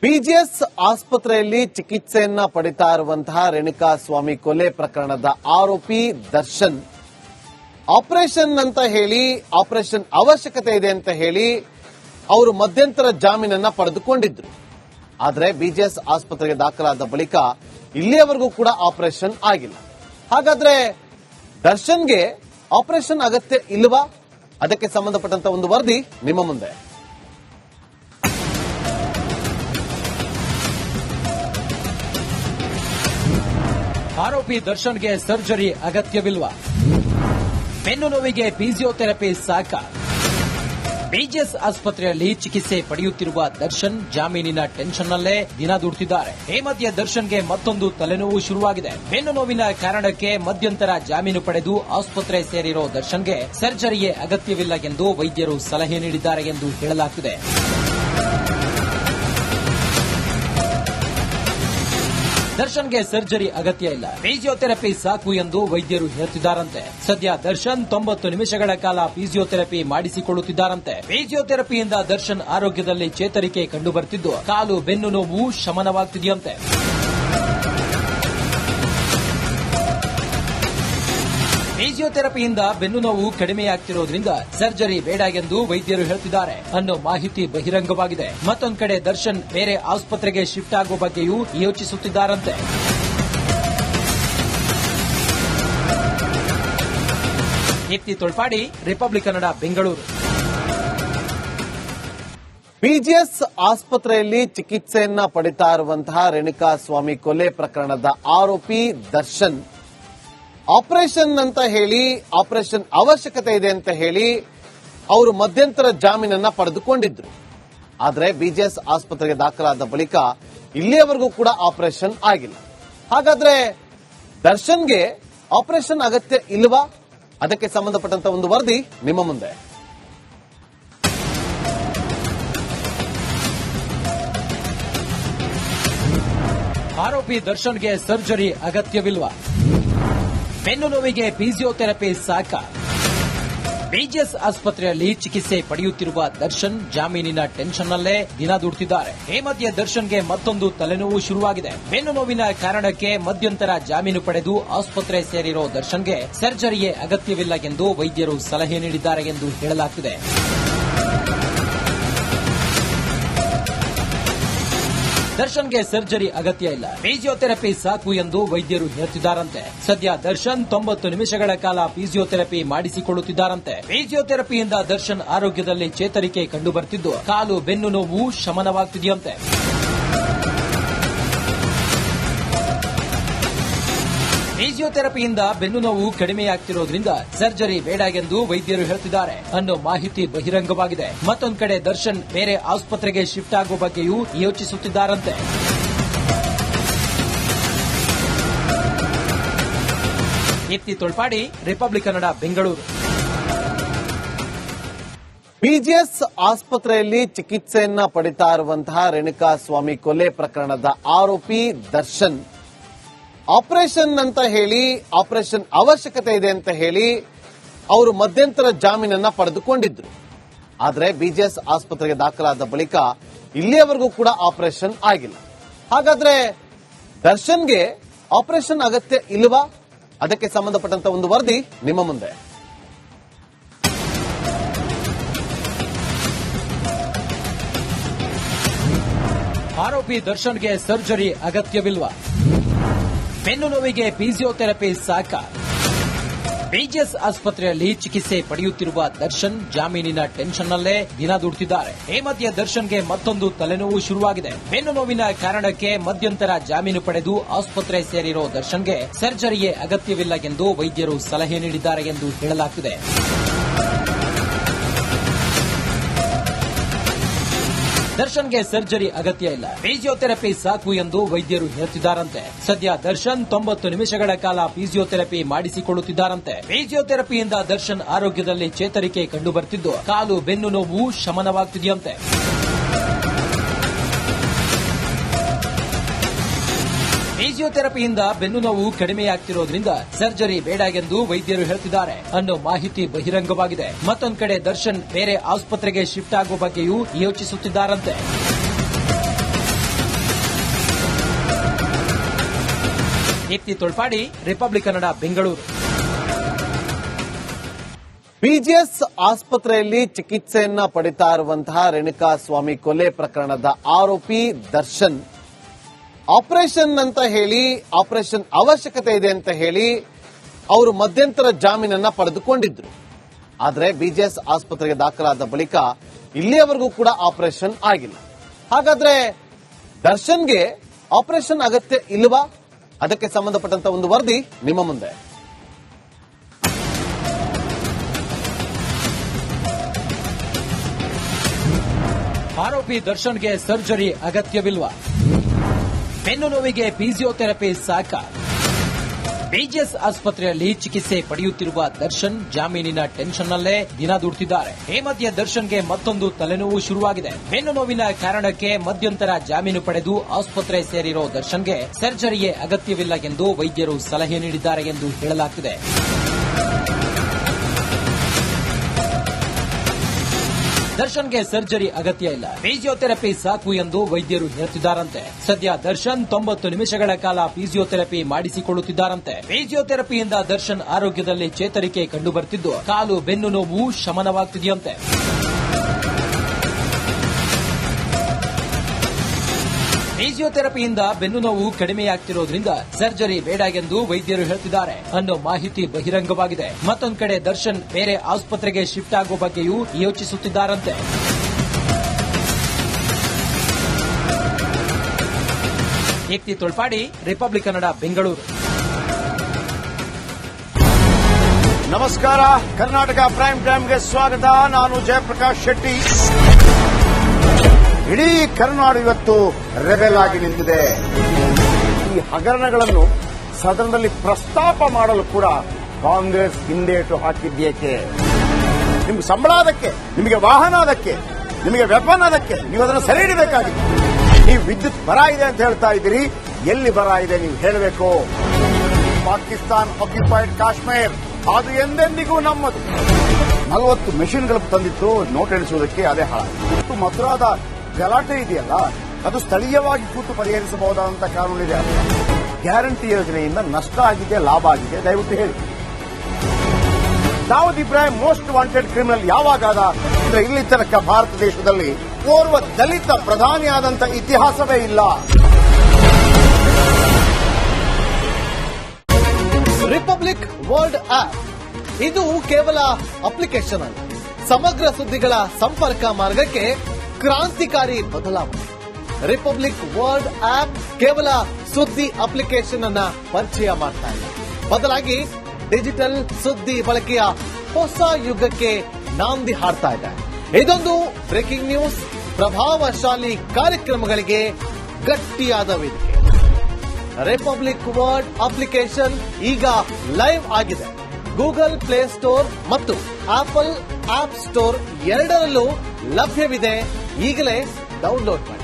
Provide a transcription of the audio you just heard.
PGS ಆಸ್ಪತ್ರೆಯಲ್ಲಿ ಚಿಕಿತ್ಸೆಯನ್ನ ಪಡಿತಾ ಇರುವಂತಹ ರೇಣುಕಾ ಸ್ವಾಮಿ ಕೊಲೆ ಪ್ರಕರಣದ ಆರೋಪಿ ದರ್ಶನ್ ಆಪರೇಷನ್ ಅಂತ ಹೇಳಿ ಆಪರೇಷನ್ ಅವಶ್ಯಕತೆ ಇದೆ ಅಂತ ಹೇಳಿ ಅವರು ಮಧ್ಯಂತರ ಜಾಮೀನನ್ನ ಪಡೆದುಕೊಂಡಿದ್ರು. ಆದರೆ ಬಿಜಿಎಸ್ ಆಸ್ಪತ್ರೆಗೆ ದಾಖಲಾದ ಬಳಿಕ ಇಲ್ಲಿಯವರೆಗೂ ಕೂಡ ಆಪರೇಷನ್ ಆಗಿಲ್ಲ. ಹಾಗಾದ್ರೆ ದರ್ಶನ್ಗೆ ಆಪರೇಷನ್ ಅಗತ್ಯ ಇಲ್ವಾ? ಅದಕ್ಕೆ ಸಂಬಂಧಪಟ್ಟಂತ ಒಂದು ವರದಿ ನಿಮ್ಮ ಮುಂದೆ. ಆರೋಪಿ ದರ್ಶನ್ಗೆ ಸರ್ಜರಿ ಅಗತ್ಯವಿಲ್ವಾ? ಬೆನ್ನು ನೋವಿಗೆ ಫಿಸಿಯೋಥೆರಪಿ ಸಾಕ? ಬಿಜಿಎಸ್ ಆಸ್ಪತ್ರೆಯಲ್ಲಿ ಚಿಕಿತ್ಸೆ ಪಡೆಯುತ್ತಿರುವ ದರ್ಶನ್ ಜಾಮೀನಿನ ಟೆನ್ಷನ್ನಲ್ಲೇ ದಿನ ದುಡಿದಿದ್ದಾರೆ. ಈ ಮಧ್ಯೆ ದರ್ಶನ್ಗೆ ಮತ್ತೊಂದು ತಲೆನೋವು ಶುರುವಾಗಿದೆ. ಬೆನ್ನು ನೋವಿನ ಕಾರಣಕ್ಕೆ ಮಧ್ಯಂತರ ಜಾಮೀನು ಪಡೆದು ಆಸ್ಪತ್ರೆ ಸೇರಿರೋ ದರ್ಶನ್ಗೆ ಸರ್ಜರಿಯೇ ಅಗತ್ಯವಿಲ್ಲ ಎಂದು ವೈದ್ಯರು ಸಲಹೆ ನೀಡಿದ್ದಾರೆ ಎಂದು ಹೇಳಲಾಗಿದೆ. ದರ್ಶನ್ಗೆ ಸರ್ಜರಿ ಅಗತ್ಯ ಇಲ್ಲ, ಫಿಸಿಯೋಥೆರಪಿ ಸಾಕು ಎಂದು ವೈದ್ಯರು ಹೇಳ್ತಿದ್ದಾರಂತೆ. ಸದ್ಯ ದರ್ಶನ್ 90 ನಿಮಿಷಗಳ ಕಾಲ ಫಿಸಿಯೋಥೆರಪಿ ಮಾಡಿಸಿಕೊಳ್ಳುತ್ತಿದ್ದಾರಂತೆ. ಫಿಸಿಯೋಥೆರಪಿಯಿಂದ ದರ್ಶನ್ ಆರೋಗ್ಯದಲ್ಲಿ ಚೇತರಿಕೆ ಕಂಡುಬರುತ್ತಿದ್ದು ಕಾಲು ಬೆನ್ನು ನೋವು ಶಮನವಾಗುತ್ತಿದೆಯಂತೆ. ಫಿಸಿಯೋಥೆರಪಿಯಿಂದ ಬೆನ್ನು ನೋವು ಕಡಿಮೆಯಾಗ್ತಿರೋದ್ರಿಂದ ಸರ್ಜರಿ ಬೇಡ ಎಂದು ವೈದ್ಯರು ಹೇಳ್ತಿದ್ದಾರೆ ಅನ್ನೋ ಮಾಹಿತಿ ಬಹಿರಂಗವಾಗಿದೆ. ಮತ್ತೊಂದು ಕಡೆ ದರ್ಶನ್ ಬೇರೆ ಆಸ್ಪತ್ರೆಗೆ ಶಿಫ್ಟ್ ಆಗುವ ಬಗ್ಗೆಯೂ ಯೋಚಿಸುತ್ತಿದ್ದಾರಂತೆ. ದೀಪ್ತಿ ತೊಳ್ಪಾಡಿ, ರಿಪಬ್ಲಿಕ್ ಕನ್ನಡ, ಬೆಂಗಳೂರು. ಬಿಜಿಎಸ್ ಆಸ್ಪತ್ರೆಯಲ್ಲಿ ಚಿಕಿತ್ಸೆಯನ್ನ ಪಡಿತಾ ಇರುವಂತಹ ರೇಣುಕಾ ಸ್ವಾಮಿ ಕೊಲೆ ಪ್ರಕರಣದ ಆರೋಪಿ ದರ್ಶನ್ ಆಪರೇಷನ್ ಅಂತ ಹೇಳಿ ಆಪರೇಷನ್ ಅವಶ್ಯಕತೆ ಇದೆ ಅಂತ ಹೇಳಿ ಅವರು ಮಧ್ಯಂತರ ಜಾಮೀನನ್ನ ಪಡೆದುಕೊಂಡಿದ್ರು. ಆದರೆ ಬಿಜಿಎಸ್ ಆಸ್ಪತ್ರೆಗೆ ದಾಖಲಾದ ಬಳಿಕ ಇಲ್ಲಿಯವರೆಗೂ ಕೂಡ ಆಪರೇಷನ್ ಆಗಿಲ್ಲ. ಹಾಗಾದ್ರೆ ದರ್ಶನ್ಗೆ ಆಪರೇಷನ್ ಅಗತ್ಯ ಇಲ್ವಾ? ಅದಕ್ಕೆ ಸಂಬಂಧಪಟ್ಟಂತ ಒಂದು ವರದಿ ನಿಮ್ಮ ಮುಂದೆ. ಆರೋಪಿ ದರ್ಶನ್ಗೆ ಸರ್ಜರಿ ಅಗತ್ಯವಿಲ್ವಾ? ಬೆನ್ನು ನೋವಿಗೆ ಫಿಸಿಯೋಥೆರಪಿ ಸಾಕ? ಬಿಜಿಎಸ್ ಆಸ್ಪತ್ರೆಯಲ್ಲಿ ಚಿಕಿತ್ಸೆ ಪಡೆಯುತ್ತಿರುವ ದರ್ಶನ್ ಜಾಮೀನಿನ ಟೆನ್ಷನ್ನಲ್ಲೇ ದಿನ ದುಡಿದಿದ್ದಾರೆ. ಈ ಮಧ್ಯೆ ದರ್ಶನ್ಗೆ ಮತ್ತೊಂದು ತಲೆನೋವು ಶುರುವಾಗಿದೆ. ಬೆನ್ನು ನೋವಿನ ಕಾರಣಕ್ಕೆ ಮಧ್ಯಂತರ ಜಾಮೀನು ಪಡೆದು ಆಸ್ಪತ್ರೆ ಸೇರಿರೋ ದರ್ಶನ್ಗೆ ಸರ್ಜರಿಯೇ ಅಗತ್ಯವಿಲ್ಲ ಎಂದು ವೈದ್ಯರು ಸಲಹೆ ನೀಡಿದ್ದಾರೆ ಎಂದು ಹೇಳಲಾಗಿದೆ. ದರ್ಶನ್ಗೆ ಸರ್ಜರಿ ಅಗತ್ಯ ಇಲ್ಲ, ಫಿಸಿಯೋಥೆರಪಿ ಸಾಕು ಎಂದು ವೈದ್ಯರು ಹೇಳ್ತಿದ್ದಾರಂತೆ. ಸದ್ಯ ದರ್ಶನ್ 90 ನಿಮಿಷಗಳ ಕಾಲ ಫಿಸಿಯೋಥೆರಪಿ ಮಾಡಿಸಿಕೊಳ್ಳುತ್ತಿದ್ದಾರಂತೆ. ಫಿಸಿಯೋಥೆರಪಿಯಿಂದ ದರ್ಶನ್ ಆರೋಗ್ಯದಲ್ಲಿ ಚೇತರಿಕೆ ಕಂಡುಬರುತ್ತಿದ್ದು ಕಾಲು ಬೆನ್ನು ನೋವು ಶಮನವಾಗುತ್ತಿದೆಯಂತೆ. ಫಿಸಿಯೋಥೆರಪಿಯಿಂದ ಬೆನ್ನು ನೋವು ಕಡಿಮೆಯಾಗ್ತಿರೋದ್ರಿಂದ ಸರ್ಜರಿ ಬೇಡ ಎಂದು ವೈದ್ಯರು ಹೇಳ್ತಿದ್ದಾರೆ ಅನ್ನೋ ಮಾಹಿತಿ ಬಹಿರಂಗವಾಗಿದೆ. ಮತ್ತೊಂದು ಕಡೆ ದರ್ಶನ್ ಬೇರೆ ಆಸ್ಪತ್ರೆಗೆ ಶಿಫ್ಟ್ ಆಗುವ ಬಗ್ಗೆಯೂ ಯೋಚಿಸುತ್ತಿದ್ದಾರಂತೆ. ದೀಪ್ತಿ ತೊಳ್ಪಾಡಿ, ರಿಪಬ್ಲಿಕ್ ಕನ್ನಡ, ಬೆಂಗಳೂರು. ಬಿಜಿಎಸ್ ಆಸ್ಪತ್ರೆಯಲ್ಲಿ ಚಿಕಿತ್ಸೆಯನ್ನ ಪಡಿತಾ ಇರುವಂತಹ ರೇಣುಕಾ ಸ್ವಾಮಿ ಕೊಲೆ ಪ್ರಕರಣದ ಆರೋಪಿ ದರ್ಶನ್ ಆಪರೇಷನ್ ಅಂತ ಹೇಳಿ ಆಪರೇಷನ್ ಅವಶ್ಯಕತೆ ಇದೆ ಅಂತ ಹೇಳಿ ಅವರು ಮಧ್ಯಂತರ ಜಾಮೀನನ್ನ ಪಡೆದುಕೊಂಡಿದ್ರು. ಆದರೆ ಬಿಜಿಎಸ್ ಆಸ್ಪತ್ರೆಗೆ ದಾಖಲಾದ ಬಳಿಕ ಇಲ್ಲಿಯವರೆಗೂ ಕೂಡ ಆಪರೇಷನ್ ಆಗಿಲ್ಲ. ಹಾಗಾದ್ರೆ ದರ್ಶನ್ಗೆ ಆಪರೇಷನ್ ಅಗತ್ಯ ಇಲ್ವಾ? ಅದಕ್ಕೆ ಸಂಬಂಧಪಟ್ಟಂತ ಒಂದು ವರದಿ ನಿಮ್ಮ ಮುಂದೆ. ಆರೋಪಿ ದರ್ಶನ್ಗೆ ಸರ್ಜರಿ ಅಗತ್ಯವಿಲ್ವಾ? ಬೆನ್ನು ನೋವಿಗೆ ಫಿಸಿಯೋಥೆರಪಿ ಸಾಕ? ಬಿಜಿಎಸ್ ಆಸ್ಪತ್ರೆಯಲ್ಲಿ ಚಿಕಿತ್ಸೆ ಪಡೆಯುತ್ತಿರುವ ದರ್ಶನ್ ಜಾಮೀನಿನ ಟೆನ್ಷನ್ನಲ್ಲೇ ದಿನ ದುಡಿದಿದ್ದಾರೆ. ಈ ಮಧ್ಯೆ ದರ್ಶನ್ಗೆ ಮತ್ತೊಂದು ತಲೆನೋವು ಶುರುವಾಗಿದೆ. ಬೆನ್ನು ನೋವಿನ ಕಾರಣಕ್ಕೆ ಮಧ್ಯಂತರ ಜಾಮೀನು ಪಡೆದು ಆಸ್ಪತ್ರೆ ಸೇರಿರೋ ದರ್ಶನ್ಗೆ ಸರ್ಜರಿಯೇ ಅಗತ್ಯವಿಲ್ಲ ಎಂದು ವೈದ್ಯರು ಸಲಹೆ ನೀಡಿದ್ದಾರೆ ಎಂದು ಹೇಳಲಾಗಿದೆ. ದರ್ಶನ್ಗೆ ಸರ್ಜರಿ ಅಗತ್ಯ ಇಲ್ಲ, ಫಿಸಿಯೋಥೆರಪಿ ಸಾಕು ಎಂದು ವೈದ್ಯರು ಹೇಳ್ತಿದ್ದಾರಂತೆ. ಸದ್ಯ ದರ್ಶನ್ 90 ನಿಮಿಷಗಳ ಕಾಲ ಫಿಸಿಯೋಥೆರಪಿ ಮಾಡಿಸಿಕೊಳ್ಳುತ್ತಿದ್ದಾರಂತೆ. ಫಿಸಿಯೋಥೆರಪಿಯಿಂದ ದರ್ಶನ್ ಆರೋಗ್ಯದಲ್ಲಿ ಚೇತರಿಕೆ ಕಂಡುಬರುತ್ತಿದ್ದು ಕಾಲು ಬೆನ್ನು ನೋವು ಶಮನವಾಗುತ್ತಿದೆಯಂತೆ. ಫಿಸಿಯೋಥೆರಪಿಯಿಂದ ಬೆನ್ನು ನೋವು ಕಡಿಮೆಯಾಗ್ತಿರೋದ್ರಿಂದ ಸರ್ಜರಿ ಬೇಡ ಎಂದು ವೈದ್ಯರು ಹೇಳ್ತಿದ್ದಾರೆ ಅನ್ನೋ ಮಾಹಿತಿ ಬಹಿರಂಗವಾಗಿದೆ. ಮತ್ತೊಂದು ಕಡೆ ದರ್ಶನ್ ಬೇರೆ ಆಸ್ಪತ್ರೆಗೆ ಶಿಫ್ಟ್ ಆಗುವ ಬಗ್ಗೆಯೂ ಯೋಚಿಸುತ್ತಿದ್ದಾರಂತೆ. ದೀಪ್ತಿ ತೊಳ್ಪಾಡಿ, ರಿಪಬ್ಲಿಕ್ ಕನ್ನಡ, ಬೆಂಗಳೂರು. ಬಿಜಿಎಸ್ ಆಸ್ಪತ್ರೆಯಲ್ಲಿ ಚಿಕಿತ್ಸೆಯನ್ನ ಪಡಿತಾ ಇರುವಂತಹ ರೇಣುಕಾ ಸ್ವಾಮಿ ಕೊಲೆ ಪ್ರಕರಣದ ಆರೋಪಿ ದರ್ಶನ್ ಆಪರೇಷನ್ ಅಂತ ಹೇಳಿ, ಆಪರೇಷನ್ ಅವಶ್ಯಕತೆ ಇದೆ ಅಂತ ಹೇಳಿ ಅವರು ಮಧ್ಯಂತರ ಜಾಮೀನನ್ನ ಪಡೆದುಕೊಂಡಿದ್ರು. ಆದರೆ ಬಿಜಿಎಸ್ ಆಸ್ಪತ್ರೆಗೆ ದಾಖಲಾದ ಬಳಿಕ ಇಲ್ಲಿಯವರೆಗೂ ಕೂಡ ಆಪರೇಷನ್ ಆಗಿಲ್ಲ. ಹಾಗಾದ್ರೆ ದರ್ಶನ್ಗೆ ಆಪರೇಷನ್ ಅಗತ್ಯ ಇಲ್ವಾ? ಅದಕ್ಕೆ ಸಂಬಂಧಪಟ್ಟಂತ ಒಂದು ವರದಿ ನಿಮ್ಮ ಮುಂದೆ. ಆರೋಪಿ ದರ್ಶನ್ಗೆ ಸರ್ಜರಿ ಅಗತ್ಯವಿಲ್ವಾ? ಬೆನ್ನು ನೋವಿಗೆ ಫಿಸಿಯೋಥೆರಪಿ ಸಾಕ? ಬಿಜಿಎಸ್ ಆಸ್ಪತ್ರೆಯಲ್ಲಿ ಚಿಕಿತ್ಸೆ ಪಡೆಯುತ್ತಿರುವ ದರ್ಶನ್ ಜಾಮೀನಿನ ಟೆನ್ಷನ್ನಲ್ಲೇ ದಿನ ದುಡ್ತಿದ್ದಾರೆ. ಈ ಮಧ್ಯೆ ದರ್ಶನ್ಗೆ ಮತ್ತೊಂದು ತಲೆನೋವು ಶುರುವಾಗಿದೆ. ಬೆನ್ನು ನೋವಿನ ಕಾರಣಕ್ಕೆ ಮಧ್ಯಂತರ ಜಾಮೀನು ಪಡೆದು ಆಸ್ಪತ್ರೆ ಸೇರಿರೋ ದರ್ಶನ್ಗೆ ಸರ್ಜರಿಯೇ ಅಗತ್ಯವಿಲ್ಲ ಎಂದು ವೈದ್ಯರು ಸಲಹೆ ನೀಡಿದ್ದಾರೆ ಎಂದು ಹೇಳಲಾಗುತ್ತಿದೆ. ದರ್ಶನ್ಗೆ ಸರ್ಜರಿ ಅಗತ್ಯ ಇಲ್ಲ, ಫಿಸಿಯೋಥೆರಪಿ ಸಾಕು ಎಂದು ವೈದ್ಯರು ಹೇಳ್ತಿದ್ದಾರಂತೆ. ಸದ್ಯ ದರ್ಶನ್ 90 ನಿಮಿಷಗಳ ಕಾಲ ಫಿಸಿಯೋಥೆರಪಿ ಮಾಡಿಸಿಕೊಳ್ಳುತ್ತಿದ್ದಾರಂತೆ. ಫಿಸಿಯೋಥೆರಪಿಯಿಂದ ದರ್ಶನ್ ಆರೋಗ್ಯದಲ್ಲಿ ಚೇತರಿಕೆ ಕಂಡುಬರುತ್ತಿದ್ದು ಕಾಲು ಬೆನ್ನು ನೋವು ಶಮನವಾಗುತ್ತಿದೆಯಂತೆ. ಫಿಸಿಯೋಥೆರಪಿಯಿಂದ ಬೆನ್ನು ನೋವು ಕಡಿಮೆಯಾಗ್ತಿರೋದ್ರಿಂದ ಸರ್ಜರಿ ಬೇಡ ಎಂದು ವೈದ್ಯರು ಹೇಳ್ತಿದ್ದಾರೆ ಅನ್ನೋ ಮಾಹಿತಿ ಬಹಿರಂಗವಾಗಿದೆ. ಮತ್ತೊಂದು ಕಡೆ ದರ್ಶನ್ ಬೇರೆ ಆಸ್ಪತ್ರೆಗೆ ಶಿಫ್ಟ್ ಆಗೋ ಬಗ್ಗೆಯೂ ಯೋಚಿಸುತ್ತಿದ್ದಾರಂತೆ. ದೀಪ್ತಿ ತೊಳ್ಪಾಡಿ, ರಿಪಬ್ಲಿಕ್ ಕನ್ನಡ, ಬೆಂಗಳೂರು. ನಮಸ್ಕಾರ, ಕರ್ನಾಟಕ ಪ್ರೈಮ್ ಟೈಮ್ಗೆ ಸ್ವಾಗತ. ನಾನು ಜಯಪ್ರಕಾಶ್ ಶೆಟ್ಟಿ. ಇಡೀ ಕರ್ನಾಡು ಇವತ್ತು ರೆಬೆಲ್ ಆಗಿ ನಿಂತಿದೆ. ಈ ಹಗರಣಗಳನ್ನು ಸದನದಲ್ಲಿ ಪ್ರಸ್ತಾಪ ಮಾಡಲು ಕೂಡ ಕಾಂಗ್ರೆಸ್ ಹಿಂದೇಟು ಹಾಕಿದ್ದೇಕೆ? ನಿಮ್ಗೆ ಸಂಬಳ ಅದಕ್ಕೆ, ನಿಮಗೆ ವಾಹನ ಅದಕ್ಕೆ, ನಿಮಗೆ ವೆಪನ್ ಅದಕ್ಕೆ, ನೀವು ಅದನ್ನು ಸೆರೆ ಹಿಡಬೇಕಾಗಿತ್ತು. ನೀವು ವಿದ್ಯುತ್ ಬರ ಇದೆ ಅಂತ ಹೇಳ್ತಾ ಇದ್ದೀರಿ, ಎಲ್ಲಿ ಬರ ಇದೆ ನೀವು ಹೇಳಬೇಕು. ಪಾಕಿಸ್ತಾನ್ ಆಕ್ಯುಪೈಡ್ ಕಾಶ್ಮೀರ್ ಅದು ಎಂದೆಂದಿಗೂ ನಮ್ಮದು. 40 ಮೆಷಿನ್ಗಳು ತಂದಿತ್ತು ನೋಟ್ ಎಣಿಸುವುದಕ್ಕೆ, ಅದೇ ಹಾಳ. ಮತ್ತು ಮಥುರಾದ ಗಲಾಟೆ ಇದೆಯಲ್ಲ, ಅದು ಸ್ಥಳೀಯವಾಗಿ ಕೂತು ಪರಿಹರಿಸಬಹುದಾದಂತಹ ಕಾನೂನಿದೆ. ಗ್ಯಾರಂಟಿ ಯೋಜನೆಯಿಂದ ನಷ್ಟ ಆಗಿದೆ, ಲಾಭ ಆಗಿದೆ, ದಯವಿಟ್ಟು ಹೇಳಿ. Dawood Ibrahim most wanted criminal ಯಾವಾಗಾದ ಅಂದ್ರೆ ಇಲ್ಲಿ ತನಕ ಭಾರತ ದೇಶದಲ್ಲಿ ಓರ್ವ ದಲಿತ ಪ್ರಧಾನಿಯಾದಂಥ ಇತಿಹಾಸವೇ ಇಲ್ಲ. ರಿಪಬ್ಲಿಕ್ ವರ್ಲ್ಡ್ ಆಪ್ ಇದು ಕೇವಲ ಅಪ್ಲಿಕೇಶನ್ ಅಲ್ಲ, ಸಮಗ್ರ ಸುದ್ದಿಗಳ ಸಂಪರ್ಕ ಮಾರ್ಗಕ್ಕೆ ಕ್ರಾಂತಿಕಾರಿ ಬದಲಾವಣೆ. ರಿಪಬ್ಲಿಕ್ ವರ್ಲ್ಡ್ ಆಪ್ ಕೇವಲ ಸುದ್ದಿ ಅಪ್ಲಿಕೇಶನ್ ಅನ್ನ ಪರಿಚಯ ಮಾಡ್ತಾ ಇಲ್ಲ, ಬದಲಾಗಿ ಡಿಜಿಟಲ್ ಸುದ್ದಿ ಬಳಕೆಯ ಹೊಸ ಯುಗಕ್ಕೆ ನಾಂದಿ ಹಾಡ್ತಾ ಇದೆ. ಇದೊಂದು ಬ್ರೇಕಿಂಗ್ ನ್ಯೂಸ್, ಪ್ರಭಾವಶಾಲಿ ಕಾರ್ಯಕ್ರಮಗಳಿಗೆ ಗಟ್ಟಿಯಾದ ವೇದಿಕೆ. ರಿಪಬ್ಲಿಕ್ ವರ್ಲ್ಡ್ ಅಪ್ಲಿಕೇಶನ್ ಈಗ ಲೈವ್ ಆಗಿದೆ. ಗೂಗಲ್ ಪ್ಲೇಸ್ಟೋರ್ ಮತ್ತು ಆಪಲ್ ಆಪ್ ಸ್ಟೋರ್ ಎರಡರಲ್ಲೂ ಲಭ್ಯವಿದೆ. ಈಗಲೇ ಡೌನ್ಲೋಡ್ ಮಾಡಿ.